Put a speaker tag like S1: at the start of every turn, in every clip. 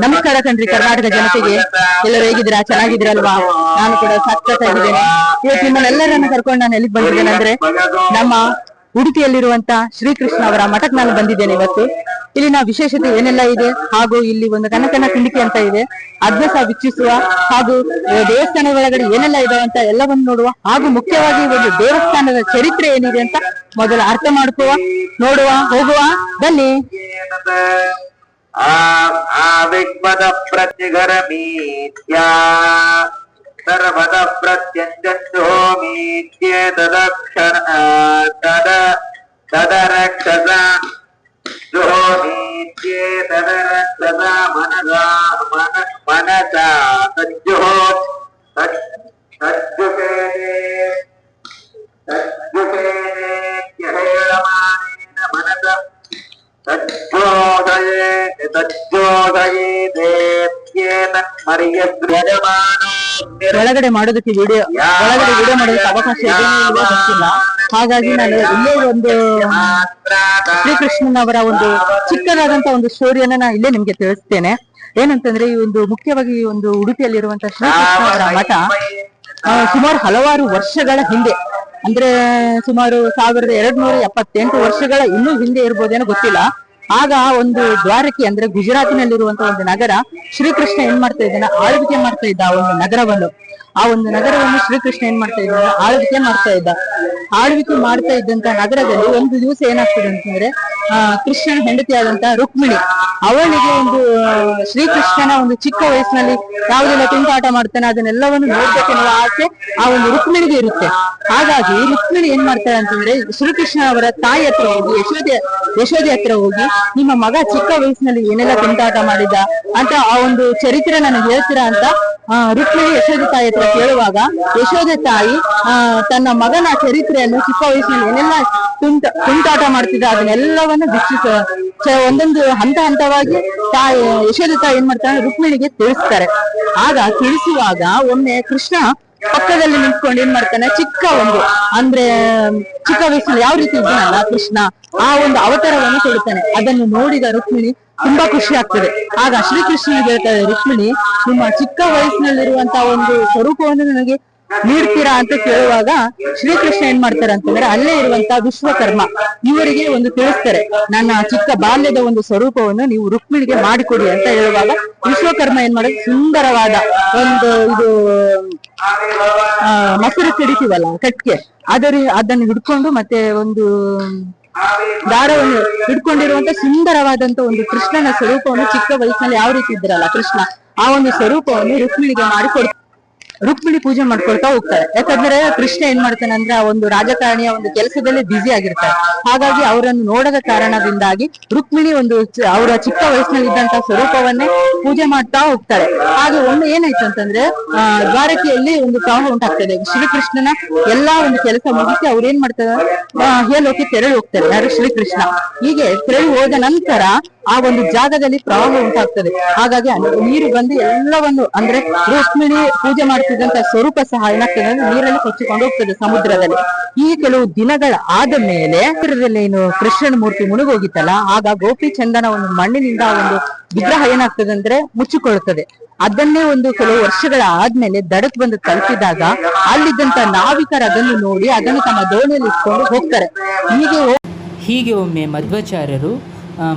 S1: ನಮಸ್ಕಾರ ಕಣ್ರಿ ಕರ್ನಾಟಕ ಜನತೆಗೆ. ಎಲ್ಲರೂ ಹೇಗಿದ್ದೀರಾ? ಚೆನ್ನಾಗಿದ್ದೀರಲ್ವಾ? ನಾನು ಕೂಡ ಸಖತ್ತಾಗಿದ್ದೇನೆ. ಇವತ್ತು ನಿಮ್ಮನ್ನೆಲ್ಲರನ್ನು ಕರ್ಕೊಂಡು ನಾನು ಎಲ್ಲಿಗೆ ಬಂದಿದ್ದೇನೆ ಅಂದ್ರೆ ನಮ್ಮ ಉಡುಪಿಯಲ್ಲಿರುವಂತ ಶ್ರೀಕೃಷ್ಣ ಅವರ ಮಠಕ್ಕೆ ನಾನು ಬಂದಿದ್ದೇನೆ. ಇವತ್ತು ಇಲ್ಲಿನ ವಿಶೇಷತೆ ಏನೆಲ್ಲ ಇದೆ, ಹಾಗೂ ಇಲ್ಲಿ ಒಂದು ಕನಕನ ಕಿಂಡಿಕೆ ಅಂತ ಇದೆ, ಅದನ್ನ ಸಹ ವೀಕ್ಷಿಸುವ, ಹಾಗೂ ದೇವಸ್ಥಾನದ ಒಳಗಡೆ ಏನೆಲ್ಲ ಇದೆ ಅಂತ ಎಲ್ಲವನ್ನು ನೋಡುವ, ಹಾಗೂ ಮುಖ್ಯವಾಗಿ ಒಂದು ದೇವಸ್ಥಾನದ ಚರಿತ್ರೆ ಏನಿದೆ ಅಂತ ಮೊದಲು ಅರ್ಥ ಮಾಡ್ಕುವ, ನೋಡುವ, ಹೋಗುವ, ಬನ್ನಿ.
S2: ಆವಿಗ್ಮದ ಪ್ರತಿಘರಮೀತ್ಯಾ ಸರ್ವದ ಪ್ರತ್ಯಂಜೋಮೀತ್ಯೇತದಕ್ಷರ ತದರಕ್ಷಸ ಜೋಮೀತ್ಯೇತದರಕ್ಷಸ ಮನಸಾ ಸಜ್ಜುಷೇಣೇತ್ಯಹೇಳಮಾನೇನ ಮನಸ
S1: ಒಳಗಡೆ ಮಾಡೋದಕ್ಕೆ ವಿಡಿಯೋ ಮಾಡೋದಕ್ಕೆ ಅವಕಾಶ ಗೊತ್ತಿಲ್ಲ. ಹಾಗಾಗಿ ನಾನು ಇಲ್ಲೇ ಒಂದು ಶ್ರೀಕೃಷ್ಣನವರ ಒಂದು ಚಿಕ್ಕದಾದಂತ ಒಂದು ಸ್ಟೋರಿಯನ್ನ ನಾನು ಇಲ್ಲೇ ನಿಮ್ಗೆ ತಿಳಿಸ್ತೇನೆ. ಏನಂತಂದ್ರೆ ಈ ಒಂದು ಮುಖ್ಯವಾಗಿ ಈ ಒಂದು ಉಡುಪಿಯಲ್ಲಿರುವಂತಹ ಶ್ರೀಕೃಷ್ಣವರ ಮಠ ಸುಮಾರು ಹಲವಾರು ವರ್ಷಗಳ ಹಿಂದೆ, ಅಂದ್ರೆ ಸುಮಾರು 1278 ವರ್ಷಗಳ ಇನ್ನೂ ಹಿಂದೆ ಇರ್ಬೋದೇನೋ ಗೊತ್ತಿಲ್ಲ. ಆಗ ಒಂದು ದ್ವಾರಕಿ ಅಂದ್ರೆ ಗುಜರಾತಿನಲ್ಲಿರುವಂತಹ ಒಂದು ನಗರ ಶ್ರೀಕೃಷ್ಣ ಏನ್ ಮಾಡ್ತಾ ಇದ್ದಾನೆ, ಆಳ್ವಿಕೆ ಮಾಡ್ತಾ ಇದ್ದ ಆ ಒಂದು ನಗರವನ್ನು. ಆ ಒಂದು ನಗರವನ್ನು ಶ್ರೀಕೃಷ್ಣ ಏನ್ ಮಾಡ್ತಾ ಇದ್ದ, ಆಳ್ವಿಕೆ ಮಾಡ್ತಾ ಇದ್ದಂತ ನಗರದಲ್ಲಿ ಒಂದು ದಿವಸ ಏನಾಗ್ತದೆ ಅಂತಂದ್ರೆ ಕೃಷ್ಣನ ಹೆಂಡತಿಯಾದಂತಹ ರುಕ್ಮಿಣಿ, ಅವಳಿಗೆ ಒಂದು ಶ್ರೀಕೃಷ್ಣನ ಒಂದು ಚಿಕ್ಕ ವಯಸ್ಸಿನಲ್ಲಿ ಯಾವುದೆಲ್ಲ ತುಂಟಾಟ ಮಾಡ್ತಾನೆ ಅದನ್ನೆಲ್ಲವನ್ನು ನೋಡ್ಬೇಕೆನ್ನುವ ಆಸೆ ಆ ಒಂದು ರುಕ್ಮಿಣಿಗೆ ಇರುತ್ತೆ. ಹಾಗಾಗಿ ರುಕ್ಮಿಣಿ ಏನ್ ಮಾಡ್ತಾಳೆ ಅಂತಂದ್ರೆ ಶ್ರೀಕೃಷ್ಣ ಅವರ ತಾಯಿ ಹತ್ರ ಹೋಗಿ, ಯಶೋದೆ ಹತ್ರ ಹೋಗಿ, ನಿಮ್ಮ ಮಗ ಚಿಕ್ಕ ವಯಸ್ಸಿನಲ್ಲಿ ಏನೆಲ್ಲ ತುಂಟಾಟ ಮಾಡಿದ ಅಂತ ಆ ಒಂದು ಚರಿತ್ರೆ ನನಗೆ ಹೇಳ್ತೀರಾ ಅಂತ ರುಕ್ಮಿಣಿ ಯಶೋದೆ ತಾಯಿ ಹತ್ರ ಕೇಳುವಾಗ, ಯಶೋದೆ ತಾಯಿ ತನ್ನ ಮಗನ ಚರಿತ್ರೆಯನ್ನು ಚಿಕ್ಕ ವಯಸ್ಸಿನಲ್ಲಿ ಏನೆಲ್ಲ ತುಂಟಾಟ ಮಾಡ್ತಿದ್ದ ಅದನ್ನೆಲ್ಲವನ್ನು ಒಂದೊಂದು ಹಂತವಾಗಿ ಯಶೋದೆ ತಾಯಿ ಏನ್ ಮಾಡ್ತಾಳೆ, ರುಕ್ಮಿಣಿಗೆ ತಿಳಿಸ್ತಾರೆ. ಆಗ ತಿಳಿಸುವಾಗ ಒಮ್ಮೆ ಕೃಷ್ಣ ಪಕ್ಕದಲ್ಲಿ ನಿಂತ್ಕೊಂಡು ಏನ್ ಮಾಡ್ತಾನೆ, ಚಿಕ್ಕ ವಯಸ್ಸಿನಲ್ಲಿ ಯಾವ ರೀತಿ ಇದ್ದಾನಲ್ಲ ಕೃಷ್ಣ, ಆ ಒಂದು ಅವತಾರವನ್ನು ಕೊಡುತ್ತಾನೆ. ಅದನ್ನು ನೋಡಿದ ರುಕ್ಮಿಣಿ ತುಂಬಾ ಖುಷಿ ಆಗ್ತದೆ. ಆಗ ಶ್ರೀಕೃಷ್ಣನಿಗೆ ಹೇಳ್ತಾರೆ, ರುಕ್ಮಿಣಿ ನಿಮ್ಮ ಚಿಕ್ಕ ವಯಸ್ಸಿನಲ್ಲಿರುವಂತಹ ಒಂದು ಸ್ವರೂಪವನ್ನು ನನಗೆ ನೀಡ್ತೀರಾ ಅಂತ ಕೇಳುವಾಗ ಶ್ರೀಕೃಷ್ಣ ಏನ್ ಮಾಡ್ತಾರೆ ಅಂತಂದ್ರೆ ಅಲ್ಲೇ ಇರುವಂತಹ ವಿಶ್ವಕರ್ಮ ಇವರಿಗೆ ಒಂದು ತಿಳಿಸ್ತಾರೆ, ನನ್ನ ಚಿಕ್ಕ ಬಾಲ್ಯದ ಒಂದು ಸ್ವರೂಪವನ್ನು ನೀವು ರುಕ್ಮಿಣಿಗೆ ಮಾಡಿಕೊಡಿ ಅಂತ ಹೇಳುವಾಗ ವಿಶ್ವಕರ್ಮ ಏನ್ ಮಾಡೋದು, ಸುಂದರವಾದ ಒಂದು ಇದು ಮೊಸರು ಸಿಡಿತೀವಲ್ಲ ಕಟ್ಗೆ, ಅದನ್ನು ಹಿಡ್ಕೊಂಡು ಮತ್ತೆ ಒಂದು ದಾರವನ್ನು ಹಿಡ್ಕೊಂಡಿರುವಂತ ಸುಂದರವಾದಂತ ಒಂದು ಕೃಷ್ಣನ ಸ್ವರೂಪವನ್ನು ಚಿಕ್ಕ ವಯಸ್ಸಿನಲ್ಲಿ ಯಾವ ರೀತಿ ಇದ್ರಲ್ಲ ಕೃಷ್ಣ, ಆ ಒಂದು ಸ್ವರೂಪವನ್ನು ರುಕ್ಮಿಣಿಗೆ ಮಾಡಿಕೊಡ್ತಾರೆ. ರುಕ್ಮಿಣಿ ಪೂಜೆ ಮಾಡ್ಕೊಳ್ತಾ ಹೋಗ್ತಾರೆ. ಯಾಕಂದ್ರೆ ಕೃಷ್ಣ ಏನ್ ಮಾಡ್ತಾನೆ ಅಂದ್ರೆ ಆ ಒಂದು ರಾಜಕಾರಣಿಯ ಒಂದು ಕೆಲಸದಲ್ಲಿ ಬ್ಯುಸಿ ಆಗಿರ್ತಾರೆ. ಹಾಗಾಗಿ ಅವರನ್ನು ನೋಡದ ಕಾರಣದಿಂದಾಗಿ ರುಕ್ಮಿಣಿ ಅವರ ಚಿಕ್ಕ ವಯಸ್ಸಿನಲ್ಲಿ ಇದ್ದಂತಹ ಸ್ವರೂಪವನ್ನೇ ಪೂಜೆ ಮಾಡ್ತಾ ಹೋಗ್ತಾರೆ. ಹಾಗೆ ಒಮ್ಮೆ ಏನಾಯ್ತು ಅಂತಂದ್ರೆ ದ್ವಾರಕೆಯಲ್ಲಿ ಒಂದು ಪ್ರವಾಹ ಉಂಟಾಗ್ತದೆ. ಶ್ರೀಕೃಷ್ಣನ ಎಲ್ಲಾ ಒಂದು ಕೆಲಸ ಮುಗಿಸಿ ಅವ್ರು ಏನ್ ಮಾಡ್ತಾರೆ, ಹೇಳೋಕೆ ತೆರಳಿ ಹೋಗ್ತಾರೆ. ಯಾರು? ಶ್ರೀಕೃಷ್ಣ. ಹೀಗೆ ತೆರಳಿ ಹೋದ ನಂತರ ಆ ಒಂದು ಜಾಗದಲ್ಲಿ ಪ್ರವಾಹ ಉಂಟಾಗ್ತದೆ. ಹಾಗಾಗಿ ನೀರು ಬಂದು ಎಲ್ಲವನ್ನು ಅಂದ್ರೆ ರುಕ್ಮಿಣಿ ಪೂಜೆ ಮಾಡ್ತಿದ್ದಂತ ಸ್ವರೂಪ ಸಹ ಏನಾಗ್ತದೆ ಅಂದ್ರೆ ನೀರಲ್ಲಿ ಕೊಚ್ಚಿಕೊಂಡು ಹೋಗ್ತದೆ ಸಮುದ್ರದಲ್ಲಿ. ಈ ಕೆಲವು ದಿನಗಳ ಆದ ಮೇಲೆ ಏನು ಕೃಷ್ಣನ ಮೂರ್ತಿ ಮುಳುಗೋಗಿತ್ತಲ್ಲ, ಆಗ ಗೋಪಿ ಚಂದನ ಒಂದು ಮಣ್ಣಿನಿಂದ ಒಂದು ವಿಗ್ರಹ ಏನಾಗ್ತದೆ ಅಂದ್ರೆ ಮುಚ್ಚಿಕೊಳ್ಳುತ್ತದೆ. ಅದನ್ನೇ ಒಂದು ಕೆಲವು ವರ್ಷಗಳ ಆದ್ಮೇಲೆ ದಡಕ್ ಬಂದು ತಲುಪಿದಾಗ ಅಲ್ಲಿದ್ದಂತ ನಾವಿಕರು ಅದನ್ನು ನೋಡಿ ಅದನ್ನು ತಮ್ಮ ದೋಣಿಯಲ್ಲಿ ಇಟ್ಕೊಂಡು ಹೋಗ್ತಾರೆ.
S3: ಹೀಗೆ ಒಮ್ಮೆ ಮಧ್ವಾಚಾರ್ಯರು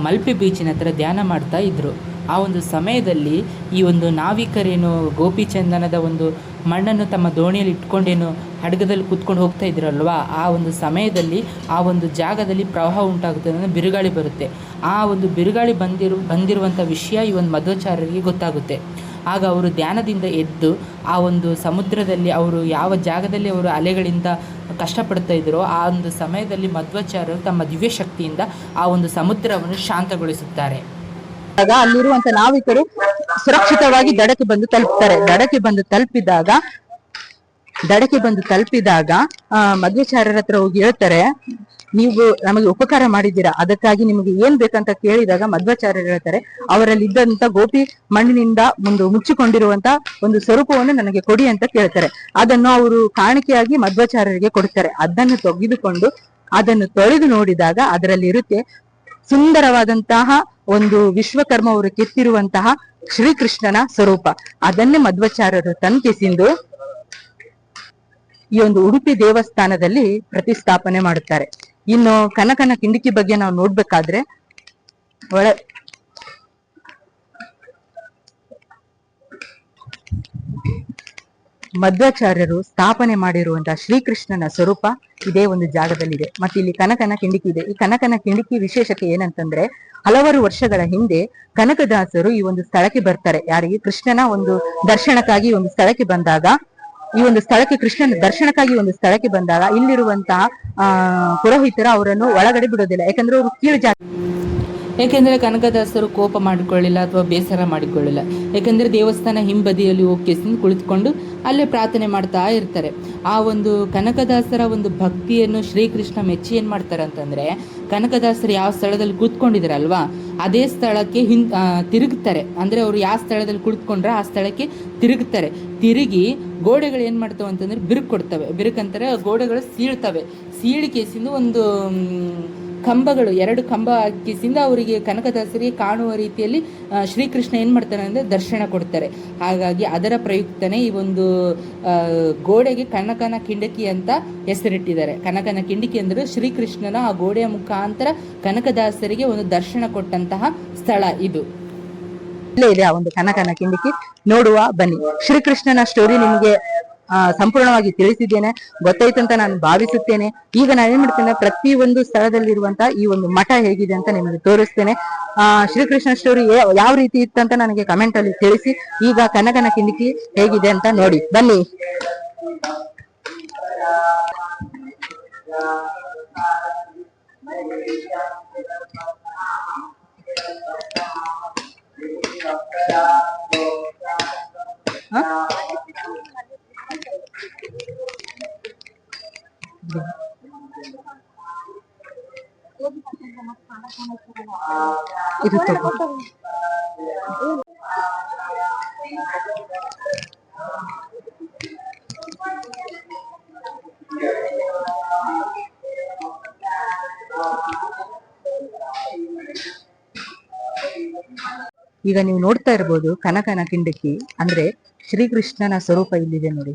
S3: ಮಲ್ಪೆ ಬೀಚಿನ ಹತ್ರ ಧ್ಯಾನ ಮಾಡ್ತಾ ಇದ್ದರು. ಆ ಒಂದು ಸಮಯದಲ್ಲಿ ಈ ಒಂದು ನಾವಿಕರೇನು ಗೋಪಿಚಂದನದ ಒಂದು ಮಣ್ಣನ್ನು ತಮ್ಮ ದೋಣಿಯಲ್ಲಿ ಇಟ್ಕೊಂಡೇನು ಹಡಗದಲ್ಲಿ ಕೂತ್ಕೊಂಡು ಹೋಗ್ತಾ ಇದ್ರಲ್ವಾ, ಆ ಒಂದು ಸಮಯದಲ್ಲಿ ಆ ಒಂದು ಜಾಗದಲ್ಲಿ ಪ್ರವಾಹ ಉಂಟಾಗುತ್ತದೆ ಅಂದರೆ ಬಿರುಗಾಳಿ ಬರುತ್ತೆ. ಆ ಒಂದು ಬಿರುಗಾಳಿ ಬಂದಿರುವಂಥ ವಿಷಯ ಈ ಒಂದು ಮಧ್ವಾಚಾರ್ಯರಿಗೆ ಗೊತ್ತಾಗುತ್ತೆ. ಆಗ ಅವರು ಧ್ಯಾನದಿಂದ ಎದ್ದು ಆ ಒಂದು ಸಮುದ್ರದಲ್ಲಿ ಅವರು ಯಾವ ಜಾಗದಲ್ಲಿ ಅವರು ಅಲೆಗಳಿಂದ ಕಷ್ಟಪಡ್ತಾ ಇದ್ರೋ ಆ ಒಂದು ಸಮಯದಲ್ಲಿ ಮಧ್ವಾಚಾರ್ಯರು ತಮ್ಮ ದಿವ್ಯ ಶಕ್ತಿಯಿಂದ ಆ ಒಂದು ಸಮುದ್ರವನ್ನು ಶಾಂತಗೊಳಿಸುತ್ತಾರೆ.
S1: ಆಗ ಅಲ್ಲಿರುವಂತ ನಾವಿಕರು ಸುರಕ್ಷಿತವಾಗಿ ದಡಕ್ಕೆ ಬಂದು ತಲುಪ್ತಾರೆ. ದಡಕ್ಕೆ ಬಂದು ತಲುಪಿದಾಗ ಮಧ್ವಾಚಾರ್ಯರ ಹತ್ರ ಹೋಗಿ ಹೇಳ್ತಾರೆ, ನೀವು ನಮಗೆ ಉಪಕಾರ ಮಾಡಿದ್ದೀರಾ, ಅದಕ್ಕಾಗಿ ನಿಮಗೆ ಏನ್ ಬೇಕಂತ ಕೇಳಿದಾಗ ಮಧ್ವಾಚಾರ್ಯರು ಹೇಳ್ತಾರೆ, ಅವರಲ್ಲಿ ಇದ್ದಂತ ಗೋಪಿ ಮಣ್ಣಿನಿಂದ ಒಂದು ಮುಚ್ಚಿಕೊಂಡಿರುವಂತ ಒಂದು ಸ್ವರೂಪವನ್ನು ನನಗೆ ಕೊಡಿ ಅಂತ ಕೇಳ್ತಾರೆ. ಅದನ್ನು ಅವರು ಕಾಣಿಕೆಯಾಗಿ ಮಧ್ವಾಚಾರ್ಯರಿಗೆ ಕೊಡ್ತಾರೆ. ಅದನ್ನು ತೆಗೆದುಕೊಂಡು ಅದನ್ನು ತೊಳೆದು ನೋಡಿದಾಗ ಅದರಲ್ಲಿ ಇರುತ್ತೆ ಸುಂದರವಾದಂತಹ ಒಂದು ವಿಶ್ವಕರ್ಮ ಅವರು ಕೆತ್ತಿರುವಂತಹ ಶ್ರೀಕೃಷ್ಣನ ಸ್ವರೂಪ. ಅದನ್ನೇ ಮಧ್ವಾಚಾರ್ಯರು ತಂತಿಸಿಂದು ಈ ಒಂದು ಉಡುಪಿ ದೇವಸ್ಥಾನದಲ್ಲಿ ಪ್ರತಿಷ್ಠಾಪನೆ ಮಾಡುತ್ತಾರೆ. ಇನ್ನು ಕನಕನ ಕಿಂಡಿಕಿ ಬಗ್ಗೆ ನಾವು ನೋಡ್ಬೇಕಾದ್ರೆ ಒಳ ಮಧ್ವಾಚಾರ್ಯರು ಸ್ಥಾಪನೆ ಮಾಡಿರುವಂತಹ ಶ್ರೀಕೃಷ್ಣನ ಸ್ವರೂಪ ಇದೇ ಒಂದು ಜಾಗದಲ್ಲಿದೆ. ಮತ್ತೆ ಇಲ್ಲಿ ಕನಕನ ಕಿಂಡಿಕಿ ಇದೆ. ಈ ಕನಕನ ಕಿಂಡಿಕಿ ವಿಶೇಷತೆ ಏನಂತಂದ್ರೆ, ಹಲವಾರು ವರ್ಷಗಳ ಹಿಂದೆ ಕನಕದಾಸರು ಈ ಒಂದು ಸ್ಥಳಕ್ಕೆ ಬರ್ತಾರೆ. ಯಾರಿಗೆ? ಕೃಷ್ಣನ ಒಂದು ದರ್ಶನಕ್ಕಾಗಿ ಒಂದು ಸ್ಥಳಕ್ಕೆ ಬಂದಾಗ, ಈ ಒಂದು ಸ್ಥಳಕ್ಕೆ ಕೃಷ್ಣನ ದರ್ಶನಕ್ಕಾಗಿ ಒಂದು ಸ್ಥಳಕ್ಕೆ ಬಂದಾಗ ಇಲ್ಲಿರುವಂತಹ ಪುರೋಹಿತರು ಅವರನ್ನು ಒಳಗಡೆ ಬಿಡೋದಿಲ್ಲ. ಯಾಕಂದ್ರೆ ಅವರು ಕೀಳು ಜಾತಿ.
S3: ಏಕೆಂದರೆ ಕನಕದಾಸರು ಕೋಪ ಮಾಡಿಕೊಳ್ಳಿಲ್ಲ ಅಥವಾ ಬೇಸರ ಮಾಡಿಕೊಳ್ಳಿಲ್ಲ. ಏಕೆಂದರೆ ದೇವಸ್ಥಾನ ಹಿಂಬದಿಯಲ್ಲಿ ಹೋಗಿ ಕುಳಿತುಕೊಂಡು ಅಲ್ಲೇ ಪ್ರಾರ್ಥನೆ ಮಾಡ್ತಾ ಇರ್ತಾರೆ. ಆ ಒಂದು ಕನಕದಾಸರ ಒಂದು ಭಕ್ತಿಯನ್ನು ಶ್ರೀಕೃಷ್ಣ ಮೆಚ್ಚಿ ಏನು ಮಾಡ್ತಾರೆ ಅಂತಂದರೆ, ಕನಕದಾಸರು ಯಾವ ಸ್ಥಳದಲ್ಲಿ ಕೂತ್ಕೊಂಡಿದ್ದಾರಲ್ವಾ ಅದೇ ಸ್ಥಳಕ್ಕೆ ತಿರುಗ್ತಾರೆ. ಅಂದರೆ ಅವರು ಯಾವ ಸ್ಥಳದಲ್ಲಿ ಕುಳಿತುಕೊಂಡ್ರೆ ಆ ಸ್ಥಳಕ್ಕೆ ತಿರುಗ್ತಾರೆ. ತಿರುಗಿ ಗೋಡೆಗಳು ಏನು ಮಾಡ್ತವೆ ಅಂತಂದರೆ ಬಿರುಕು ಕೊಡ್ತವೆ. ಬಿರುಕಂತಾರೆ ಗೋಡೆಗಳು ಸೀಳ್ತವೆ. ಸೀಳಿಕೆಸಿಂದ ಒಂದು ಕಂಬಗಳು, 2 ಕಂಬ ಹಾಕಿಸಿಂದ ಅವರಿಗೆ ಕನಕದಾಸರಿಗೆ ಕಾಣುವ ರೀತಿಯಲ್ಲಿ ಶ್ರೀಕೃಷ್ಣ ಏನು ಮಾಡ್ತಾನೆ ಅಂದರೆ ದರ್ಶನ ಕೊಡ್ತಾರೆ. ಹಾಗಾಗಿ ಅದರ ಪ್ರಯುಕ್ತನೇ ಈ ಒಂದು ಗೋಡೆಗೆ ಕನಕನ ಕಿಂಡಕಿ ಅಂತ ಹೆಸರಿಟ್ಟಿದ್ದಾರೆ. ಕನಕನ ಕಿಂಡಕಿ ಅಂದರೆ ಶ್ರೀಕೃಷ್ಣನ ಆ ಗೋಡೆಯ ಮುಖಾಂತರ ಕನಕದಾಸರಿಗೆ ಒಂದು ದರ್ಶನ ಕೊಟ್ಟಂತಹ ಸ್ಥಳ ಇದು.
S1: ಇಲ್ಲೇ ಇದೆ ಆ ಒಂದು ಕನಕನ ಕಿಂಡಕಿ, ನೋಡುವ ಬನ್ನಿ. ಶ್ರೀಕೃಷ್ಣನ ಸ್ಟೋರಿ ನಿಮಗೆ ಸಂಪೂರ್ಣವಾಗಿ ತಿಳಿಸಿದ್ದೇನೆ, ಗೊತ್ತಾಯ್ತು ಅಂತ ನಾನು ಭಾವಿಸುತ್ತೇನೆ. ಈಗ ನಾನು ಏನ್ ಮಾಡ್ತೇನೆ, ಪ್ರತಿ ಒಂದು ಸ್ಥಳದಲ್ಲಿರುವಂತಹ ಈ ಒಂದು ಮಠ ಹೇಗಿದೆ ಅಂತ ನಿಮಗೆ ತೋರಿಸ್ತೇನೆ. ಶ್ರೀಕೃಷ್ಣ ಸ್ಟೋರಿ ಯಾವ ರೀತಿ ಇತ್ತಂತ ನನಗೆ ಕಮೆಂಟ್ ಅಲ್ಲಿ ತಿಳಿಸಿ. ಈಗ ಕನಕನ ಕಿಂಡಕಿ ಹೇಗಿದೆ ಅಂತ ನೋಡಿ ಬನ್ನಿ. ಇದು ಈಗ ನೀವು ನೋಡ್ತಾ ಇರ್ಬೋದು ಕನಕನ ಕಿಂಡಕಿ ಅಂದ್ರೆ ಶ್ರೀಕೃಷ್ಣನ ಸ್ವರೂಪ ಇಲ್ಲಿದೆ ನೋಡಿ.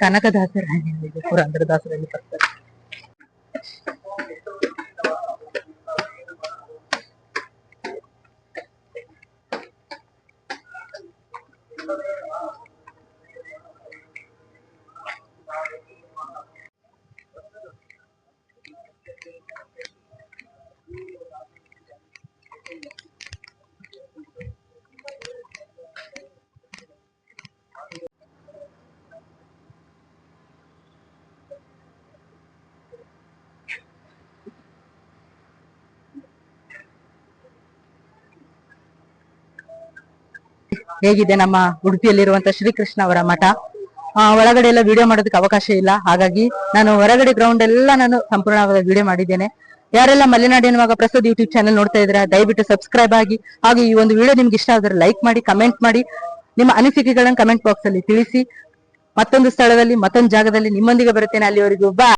S1: ಕನಕದಾಸರ ಪುರಂದರದಾಸರಲ್ಲಿ ಬರ್ತಾರೆ. ಹೇಗಿದೆ ನಮ್ಮ ಉಡುಪಿಯಲ್ಲಿರುವಂತ ಶ್ರೀಕೃಷ್ಣ ಅವರ ಮಠ. ಒಳಗಡೆ ಎಲ್ಲ ವಿಡಿಯೋ ಮಾಡೋದಕ್ಕೆ ಅವಕಾಶ ಇಲ್ಲ, ಹಾಗಾಗಿ ನಾನು ಹೊರಗಡೆ ಗ್ರೌಂಡ್ ಎಲ್ಲ ನಾನು ಸಂಪೂರ್ಣವಾದ ವಿಡಿಯೋ ಮಾಡಿದ್ದೇನೆ. ಯಾರೆಲ್ಲ ಮಲೆನಾಡು ಎನ್ನುವಾಗ ಪ್ರಸಾದ್ ಯೂಟ್ಯೂಬ್ ಚಾನೆಲ್ ನೋಡ್ತಾ ಇದ್ದೀರಾ, ದಯವಿಟ್ಟು ಸಬ್ಸ್ಕ್ರೈಬ್ ಆಗಿ. ಹಾಗೆ ಈ ಒಂದು ವಿಡಿಯೋ ನಿಮ್ಗೆ ಇಷ್ಟ ಆದ್ರೆ ಲೈಕ್ ಮಾಡಿ, ಕಮೆಂಟ್ ಮಾಡಿ, ನಿಮ್ಮ ಅನಿಸಿಕೆಗಳನ್ನು ಕಮೆಂಟ್ ಬಾಕ್ಸ್ ಅಲ್ಲಿ ತಿಳಿಸಿ. ಮತ್ತೊಂದು ಸ್ಥಳದಲ್ಲಿ ಮತ್ತೊಂದು ಜಾಗದಲ್ಲಿ ನಿಮ್ಮೊಂದಿಗೆ ಬರುತ್ತೇನೆ. ಅಲ್ಲಿವರೆಗೂ ಬಾ.